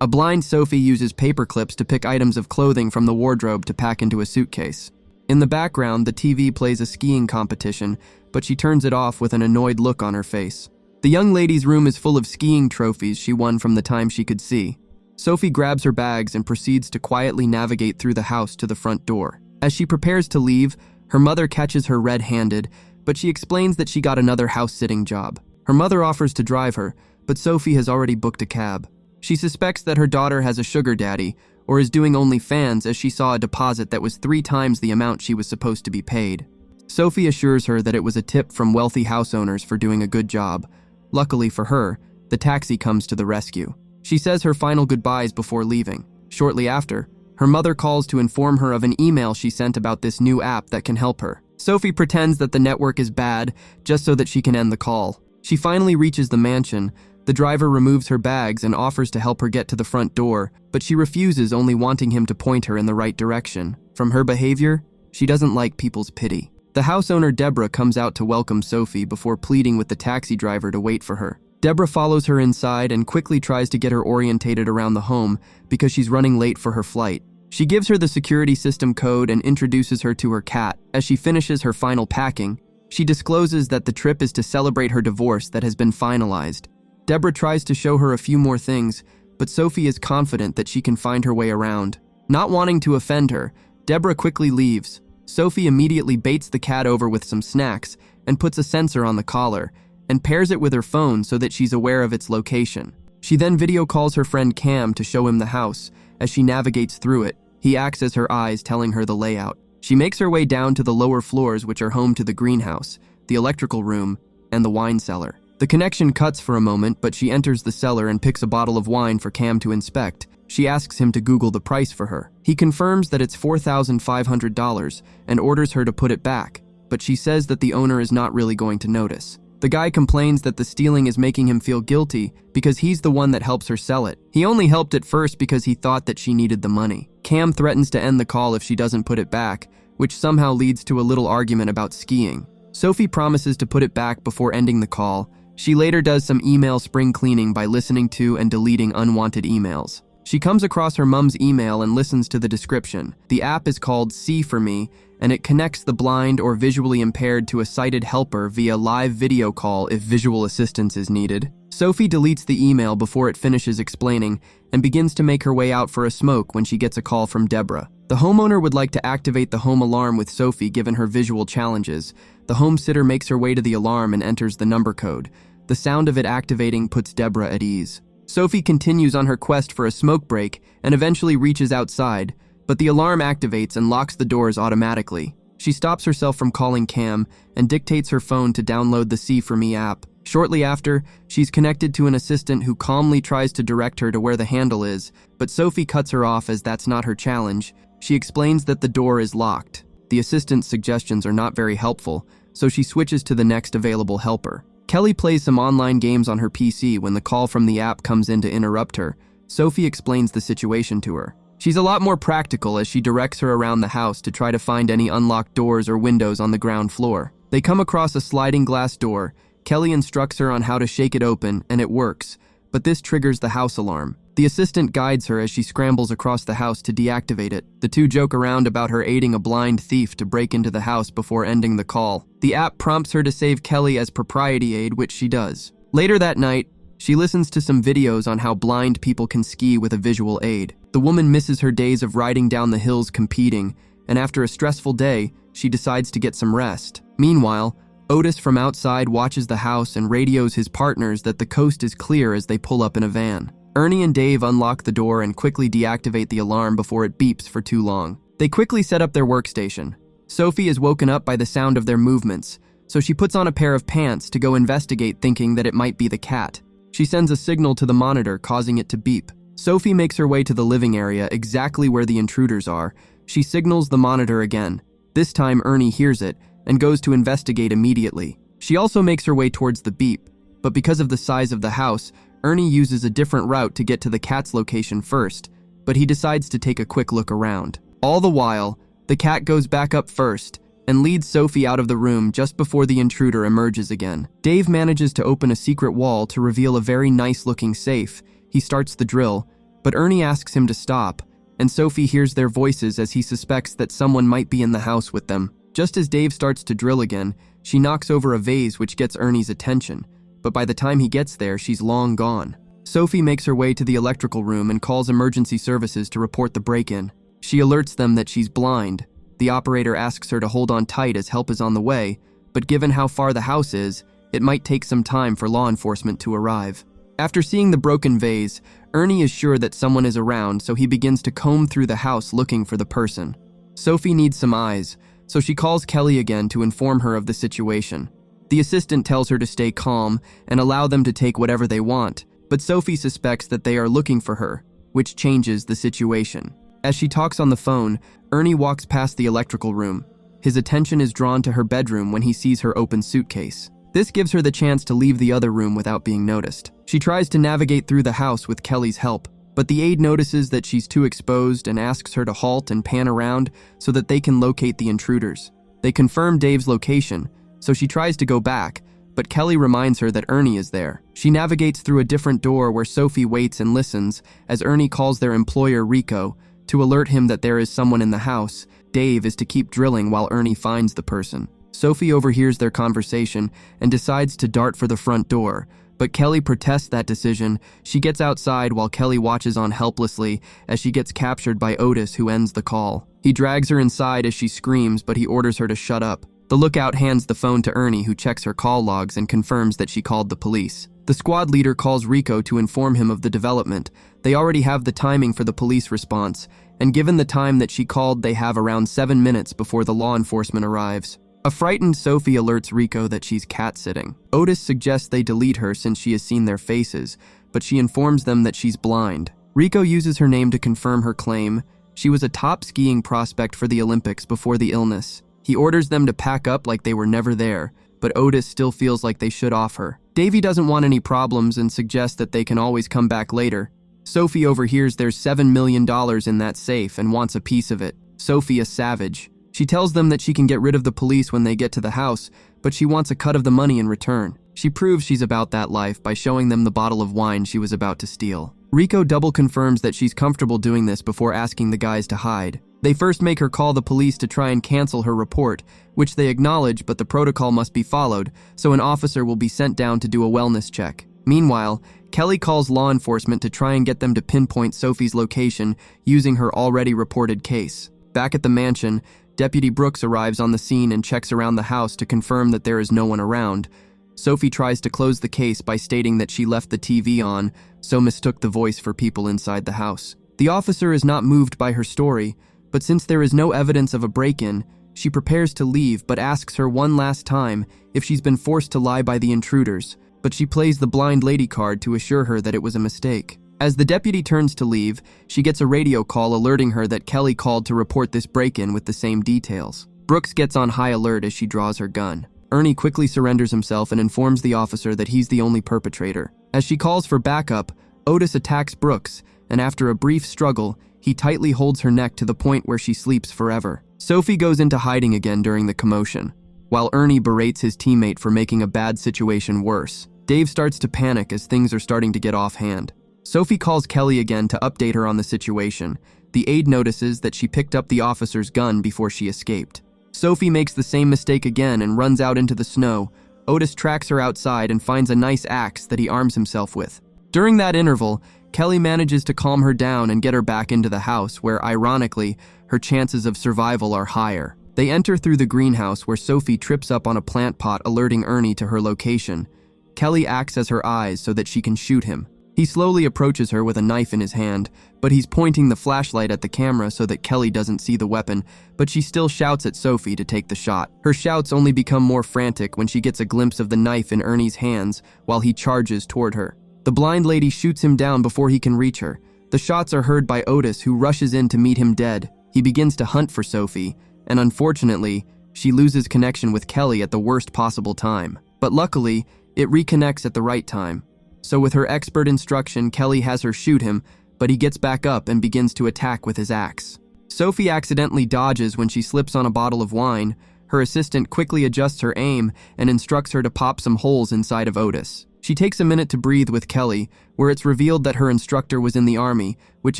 A blind Sophie uses paper clips to pick items of clothing from the wardrobe to pack into a suitcase. In the background, the TV plays a skiing competition, but she turns it off with an annoyed look on her face. The young lady's room is full of skiing trophies she won from the time she could see. Sophie grabs her bags and proceeds to quietly navigate through the house to the front door. As she prepares to leave, her mother catches her red-handed, but she explains that she got another house-sitting job. Her mother offers to drive her, but Sophie has already booked a cab. She suspects that her daughter has a sugar daddy, or is doing OnlyFans as she saw a deposit that was 3 times the amount she was supposed to be paid. Sophie assures her that it was a tip from wealthy house owners for doing a good job. Luckily for her, the taxi comes to the rescue. She says her final goodbyes before leaving. Shortly after, her mother calls to inform her of an email she sent about this new app that can help her. Sophie pretends that the network is bad just so that she can end the call. She finally reaches the mansion. The driver removes her bags and offers to help her get to the front door, but she refuses, only wanting him to point her in the right direction. From her behavior, she doesn't like people's pity. The house owner Deborah comes out to welcome Sophie before pleading with the taxi driver to wait for her. Deborah follows her inside and quickly tries to get her orientated around the home because she's running late for her flight. She gives her the security system code and introduces her to her cat. As she finishes her final packing, she discloses that the trip is to celebrate her divorce that has been finalized. Deborah tries to show her a few more things, but Sophie is confident that she can find her way around. Not wanting to offend her, Deborah quickly leaves. Sophie immediately baits the cat over with some snacks and puts a sensor on the collar and pairs it with her phone so that she's aware of its location. She then video calls her friend Cam to show him the house. As she navigates through it, he acts as her eyes, telling her the layout. She makes her way down to the lower floors, which are home to the greenhouse, the electrical room, and the wine cellar. The connection cuts for a moment, but she enters the cellar and picks a bottle of wine for Cam to inspect. She asks him to Google the price for her. He confirms that it's $4,500 and orders her to put it back, but she says that the owner is not really going to notice. The guy complains that the stealing is making him feel guilty because he's the one that helps her sell it. He only helped at first because he thought that she needed the money. Cam threatens to end the call if she doesn't put it back, which somehow leads to a little argument about skiing. Sophie promises to put it back before ending the call. She later does some email spring cleaning by listening to and deleting unwanted emails. She comes across her mom's email and listens to the description. The app is called See For Me, and it connects the blind or visually impaired to a sighted helper via live video call if visual assistance is needed. Sophie deletes the email before it finishes explaining and begins to make her way out for a smoke when she gets a call from Deborah. The homeowner would like to activate the home alarm with Sophie given her visual challenges. The home sitter makes her way to the alarm and enters the number code. The sound of it activating puts Deborah at ease. Sophie continues on her quest for a smoke break and eventually reaches outside, but the alarm activates and locks the doors automatically. She stops herself from calling Cam and dictates her phone to download the See For Me app. Shortly after, she's connected to an assistant who calmly tries to direct her to where the handle is, but Sophie cuts her off as that's not her challenge. She explains that the door is locked. The assistant's suggestions are not very helpful, so she switches to the next available helper. Kelly plays some online games on her PC when the call from the app comes in to interrupt her. Sophie explains the situation to her. She's a lot more practical as she directs her around the house to try to find any unlocked doors or windows on the ground floor. They come across a sliding glass door. Kelly instructs her on how to shake it open, and it works, but this triggers the house alarm. The assistant guides her as she scrambles across the house to deactivate it. The two joke around about her aiding a blind thief to break into the house before ending the call. The app prompts her to save Kelly as propriety aid, which she does. Later that night, she listens to some videos on how blind people can ski with a visual aid. The woman misses her days of riding down the hills competing, and after a stressful day, she decides to get some rest. Meanwhile, Otis from outside watches the house and radios his partners that the coast is clear as they pull up in a van. Ernie and Dave unlock the door and quickly deactivate the alarm before it beeps for too long. They quickly set up their workstation. Sophie is woken up by the sound of their movements, so she puts on a pair of pants to go investigate, thinking that it might be the cat. She sends a signal to the monitor, causing it to beep. Sophie makes her way to the living area, exactly where the intruders are. She signals the monitor again. This time Ernie hears it and goes to investigate immediately. She also makes her way towards the beep, but because of the size of the house, Ernie uses a different route to get to the cat's location first, but he decides to take a quick look around. All the while, the cat goes back up first and leads Sophie out of the room just before the intruder emerges again. Dave manages to open a secret wall to reveal a very nice-looking safe. He starts the drill, But Ernie asks him to stop, and Sophie hears their voices as he suspects that someone might be in the house with them. Just as Dave starts to drill again, she knocks over a vase which gets Ernie's attention, but by the time he gets there, she's long gone. Sophie makes her way to the electrical room and calls emergency services to report the break-in. She alerts them that she's blind. The operator asks her to hold on tight as help is on the way, but given how far the house is, it might take some time for law enforcement to arrive. After seeing the broken vase, Ernie is sure that someone is around, so he begins to comb through the house looking for the person. Sophie needs some eyes, so she calls Kelly again to inform her of the situation. The assistant tells her to stay calm and allow them to take whatever they want, but Sophie suspects that they are looking for her, which changes the situation. As she talks on the phone, Ernie walks past the electrical room. His attention is drawn to her bedroom when he sees her open suitcase. This gives her the chance to leave the other room without being noticed. She tries to navigate through the house with Kelly's help, but the aide notices that she's too exposed and asks her to halt and pan around so that they can locate the intruders. They confirm Dave's location, so she tries to go back, but Kelly reminds her that Ernie is there. She navigates through a different door where Sophie waits and listens as Ernie calls their employer Rico to alert him that there is someone in the house. Dave is to keep drilling while Ernie finds the person. Sophie overhears their conversation and decides to dart for the front door, but Kelly protests that decision. She gets outside while Kelly watches on helplessly as she gets captured by Otis, who ends the call. He drags her inside as she screams, but he orders her to shut up. The lookout hands the phone to Ernie, who checks her call logs and confirms that she called the police. The squad leader calls Rico to inform him of the development. They already have the timing for the police response, and given the time that she called, they have around 7 minutes before the law enforcement arrives. A frightened Sophie alerts Rico that she's cat-sitting. Otis suggests they delete her since she has seen their faces, but she informs them that she's blind. Rico uses her name to confirm her claim. She was a top skiing prospect for the Olympics before the illness. He orders them to pack up like they were never there, but Otis still feels like they should off her. Davey doesn't want any problems and suggests that they can always come back later. Sophie overhears there's $7 million in that safe and wants a piece of it. Sophie is savage. She tells them that she can get rid of the police when they get to the house, but she wants a cut of the money in return. She proves she's about that life by showing them the bottle of wine she was about to steal. Rico double confirms that she's comfortable doing this before asking the guys to hide. They first make her call the police to try and cancel her report, which they acknowledge, but the protocol must be followed, so an officer will be sent down to do a wellness check. Meanwhile, Kelly calls law enforcement to try and get them to pinpoint Sophie's location using her already reported case. Back at the mansion, Deputy Brooks arrives on the scene and checks around the house to confirm that there is no one around. Sophie tries to close the case by stating that she left the TV on, so mistook the voice for people inside the house. The officer is not moved by her story, but since there is no evidence of a break-in, she prepares to leave but asks her one last time if she's been forced to lie by the intruders, but she plays the blind lady card to assure her that it was a mistake. As the deputy turns to leave, she gets a radio call alerting her that Kelly called to report this break-in with the same details. Brooks gets on high alert as she draws her gun. Ernie quickly surrenders himself and informs the officer that he's the only perpetrator. As she calls for backup, Otis attacks Brooks, and after a brief struggle, he tightly holds her neck to the point where she sleeps forever. Sophie goes into hiding again during the commotion, while Ernie berates his teammate for making a bad situation worse. Dave starts to panic as things are starting to get off hand. Sophie calls Kelly again to update her on the situation. The aide notices that she picked up the officer's gun before she escaped. Sophie makes the same mistake again and runs out into the snow. Otis tracks her outside and finds a nice axe that he arms himself with. During that interval, Kelly manages to calm her down and get her back into the house where, ironically, her chances of survival are higher. They enter through the greenhouse where Sophie trips up on a plant pot, alerting Ernie to her location. Kelly acts as her eyes so that she can shoot him. He slowly approaches her with a knife in his hand, but he's pointing the flashlight at the camera so that Kelly doesn't see the weapon, but she still shouts at Sophie to take the shot. Her shouts only become more frantic when she gets a glimpse of the knife in Ernie's hands while he charges toward her. The blind lady shoots him down before he can reach her. The shots are heard by Otis, who rushes in to meet him dead. He begins to hunt for Sophie, and unfortunately, she loses connection with Kelly at the worst possible time. But luckily, it reconnects at the right time. So with her expert instruction, Kelly has her shoot him, but he gets back up and begins to attack with his axe. Sophie accidentally dodges when she slips on a bottle of wine. Her assistant quickly adjusts her aim and instructs her to pop some holes inside of Otis. She takes a minute to breathe with Kelly, where it's revealed that her instructor was in the army, which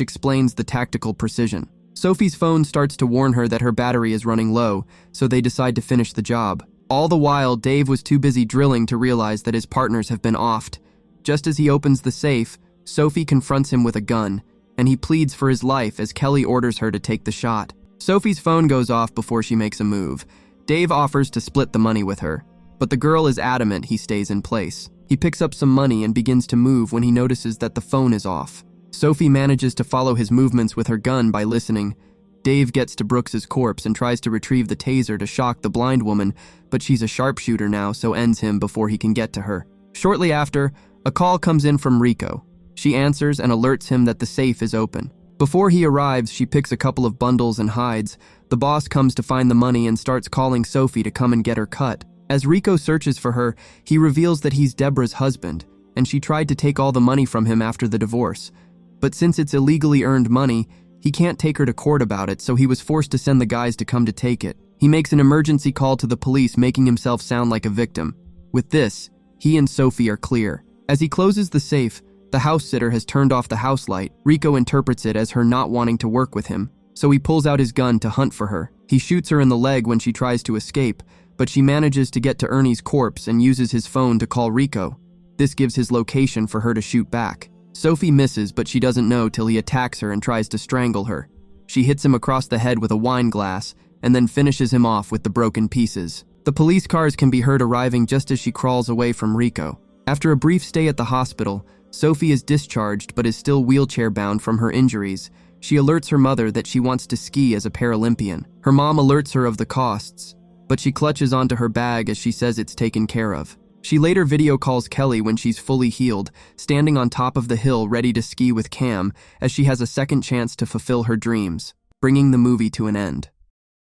explains the tactical precision. Sophie's phone starts to warn her that her battery is running low, so they decide to finish the job. All the while, Dave was too busy drilling to realize that his partners have been offed. Just as he opens the safe, Sophie confronts him with a gun, and he pleads for his life as Kelly orders her to take the shot. Sophie's phone goes off before she makes a move. Dave offers to split the money with her, but the girl is adamant he stays in place. He picks up some money and begins to move when he notices that the phone is off. Sophie manages to follow his movements with her gun by listening. Dave gets to Brooks's corpse and tries to retrieve the taser to shock the blind woman, but she's a sharpshooter now, so ends him before he can get to her. Shortly after, a call comes in from Rico. She answers and alerts him that the safe is open. Before he arrives, she picks a couple of bundles and hides. The boss comes to find the money and starts calling Sophie to come and get her cut. As Rico searches for her, he reveals that he's Deborah's husband, and she tried to take all the money from him after the divorce. But since it's illegally earned money, he can't take her to court about it, so he was forced to send the guys to come to take it. He makes an emergency call to the police, making himself sound like a victim. With this, he and Sophie are clear. As he closes the safe, the house sitter has turned off the house light. Rico interprets it as her not wanting to work with him, so he pulls out his gun to hunt for her. He shoots her in the leg when she tries to escape, but she manages to get to Ernie's corpse and uses his phone to call Rico. This gives his location for her to shoot back. Sophie misses, but she doesn't know till he attacks her and tries to strangle her. She hits him across the head with a wine glass and then finishes him off with the broken pieces. The police cars can be heard arriving just as she crawls away from Rico. After a brief stay at the hospital, Sophie is discharged but is still wheelchair-bound from her injuries. She alerts her mother that she wants to ski as a Paralympian. Her mom alerts her of the costs, but she clutches onto her bag as she says it's taken care of. She later video calls Kelly when she's fully healed, standing on top of the hill ready to ski with Cam, as she has a second chance to fulfill her dreams, bringing the movie to an end.